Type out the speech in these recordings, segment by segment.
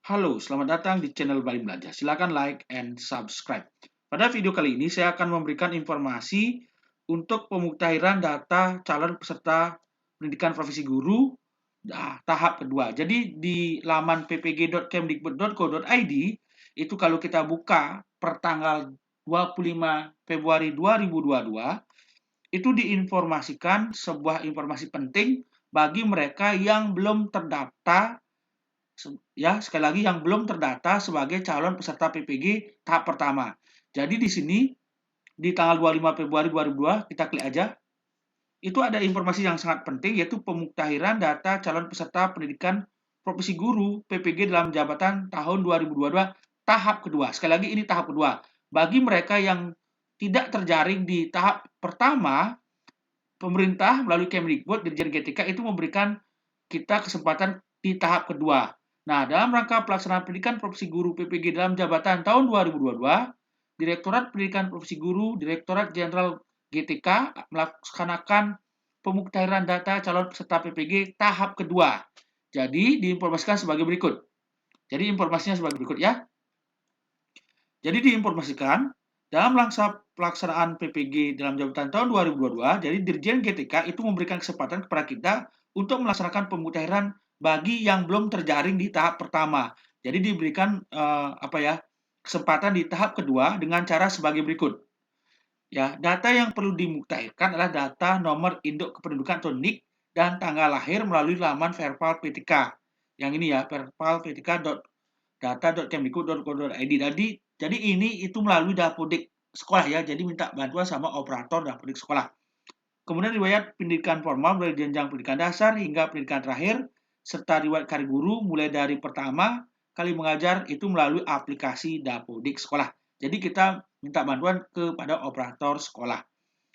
Halo, selamat datang di channel Bali Belajar. Silakan like and subscribe. Pada video kali ini saya akan memberikan informasi untuk pemutahiran data calon peserta pendidikan profesi guru tahap kedua. Jadi di laman ppg.kemdikbud.go.id itu kalau kita buka per tanggal 25 Februari 2022 itu diinformasikan sebuah informasi penting bagi mereka yang belum terdaftar, ya, sekali lagi yang belum terdata sebagai calon peserta PPG tahap pertama. Jadi di sini di tanggal 25 Februari 2022 kita klik aja. Itu ada informasi yang sangat penting yaitu pemuktahiran data calon peserta pendidikan profesi guru PPG dalam jabatan tahun 2022 tahap kedua. Sekali lagi ini tahap kedua. Bagi mereka yang tidak terjaring di tahap pertama, pemerintah melalui Kemdikbud Dirjen GTK itu memberikan kita kesempatan di tahap kedua. Nah, dalam rangka pelaksanaan pendidikan profesi guru PPG dalam jabatan tahun 2022, Direktorat Pendidikan Profesi Guru, Direktorat Jenderal GTK melaksanakan pemuktahiran data calon peserta PPG tahap kedua. Jadi, diinformasikan sebagai berikut. Jadi, informasinya sebagai berikut ya. Jadi, diinformasikan dalam rangka pelaksanaan PPG dalam jabatan tahun 2022, jadi Dirjen GTK itu memberikan kesempatan kepada kita untuk melaksanakan pemutahiran bagi yang belum terjaring di tahap pertama. Jadi diberikan kesempatan di tahap kedua dengan cara sebagai berikut. Ya, data yang perlu dimutakhirkan adalah data nomor induk kependudukan atau NIK dan tanggal lahir melalui laman Verpal PTK. Yang ini ya, verpal.ptk.data.kemdikbud.go.id. Jadi ini itu melalui Dapodik sekolah ya. Jadi minta bantuan sama operator Dapodik sekolah. Kemudian riwayat pendidikan formal dari jenjang pendidikan dasar hingga pendidikan terakhir, serta riwayat karir guru mulai dari pertama kali mengajar itu melalui aplikasi Dapodik sekolah. Jadi kita minta bantuan kepada operator sekolah,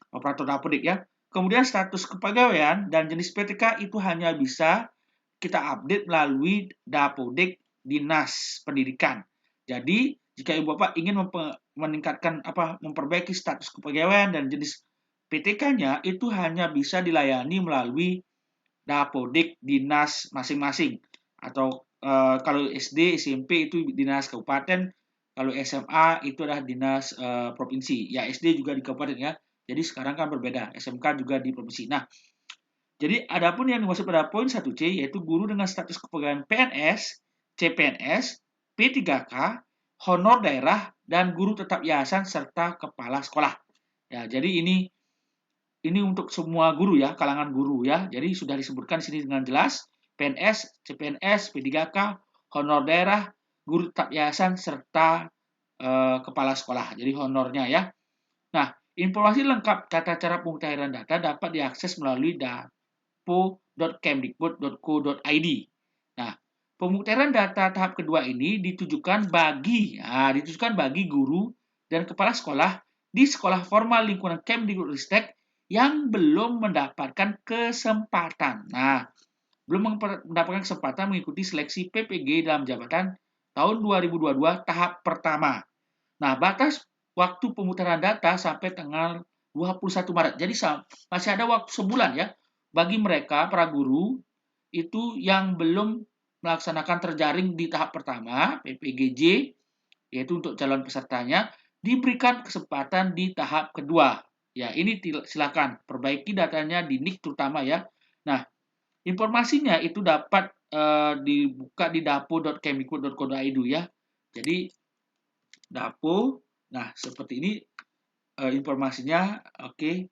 operator Dapodik ya. Kemudian status kepegawaian dan jenis PTK itu hanya bisa kita update melalui Dapodik Dinas Pendidikan. Jadi, jika Ibu Bapak ingin memperbaiki status kepegawaian dan jenis PTK-nya itu hanya bisa dilayani melalui Dapodik Dinas masing-masing. Atau kalau SD, SMP itu Dinas Kabupaten, kalau SMA itu adalah Dinas Provinsi. Ya, SD juga di Kabupaten ya. Jadi sekarang kan berbeda, SMK juga di Provinsi. Nah, jadi adapun yang dimaksud pada poin 1C yaitu guru dengan status kepegawaian PNS, CPNS, P3K, honor daerah, dan guru tetap yayasan serta kepala sekolah. Ya, jadi ini untuk semua guru ya, kalangan guru ya. Jadi sudah disebutkan di sini dengan jelas PNS, CPNS, P3K, honor daerah, guru tetap yayasan serta kepala sekolah. Jadi honornya ya. Nah, informasi lengkap tata cara pemutahiran data dapat diakses melalui dapo.kemdikbud.go.id. Nah, pemutahiran data tahap kedua ini ditujukan bagi guru dan kepala sekolah di sekolah formal lingkungan Kemdikbudristek yang belum mendapatkan kesempatan. Nah, belum mendapatkan kesempatan mengikuti seleksi PPG dalam jabatan tahun 2022 tahap pertama. Nah, batas waktu pemutahiran data sampai tanggal 21 Maret. Jadi masih ada waktu sebulan ya bagi mereka para guru itu yang belum melaksanakan terjaring di tahap pertama PPGJ yaitu untuk calon pesertanya diberikan kesempatan di tahap kedua. Ya, ini silakan perbaiki datanya di NIK terutama ya. Nah, informasinya itu dapat dibuka di dapo.kemdikbud.go.id ya. Jadi Dapo, nah seperti ini informasinya, oke.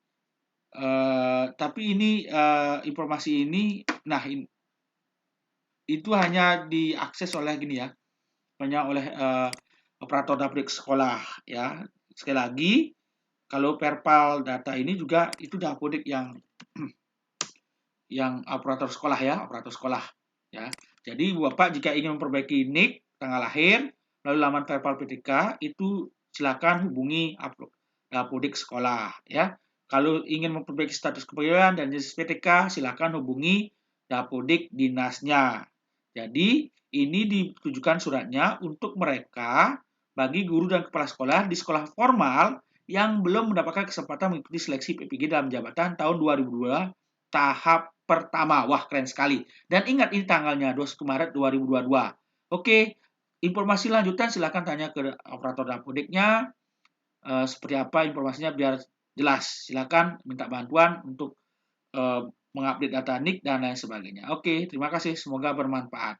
Tapi ini informasi ini, nah itu hanya diakses oleh gini ya, hanya oleh operator Dapodik sekolah ya. Sekali lagi, kalau Perpal data ini juga itu Dapodik yang operator sekolah ya, operator sekolah ya. Jadi Bapak jika ingin memperbaiki NIK, tanggal lahir, melalui laman Perpal PTK itu silakan hubungi Dapodik sekolah ya. Kalau ingin memperbaiki status kepegawaian dan jenis PTK, silakan hubungi Dapodik dinasnya. Jadi ini ditujukan suratnya untuk mereka bagi guru dan kepala sekolah di sekolah formal yang belum mendapatkan kesempatan mengikuti seleksi PPG dalam jabatan tahun 2022 tahap pertama. Wah, keren sekali. Dan ingat ini tanggalnya 21 Maret 2022. Oke, informasi lanjutan silakan tanya ke operator dapodiknya, seperti apa informasinya biar jelas. Silakan minta bantuan untuk mengupdate data NIK dan lain sebagainya. Oke, terima kasih. Semoga bermanfaat.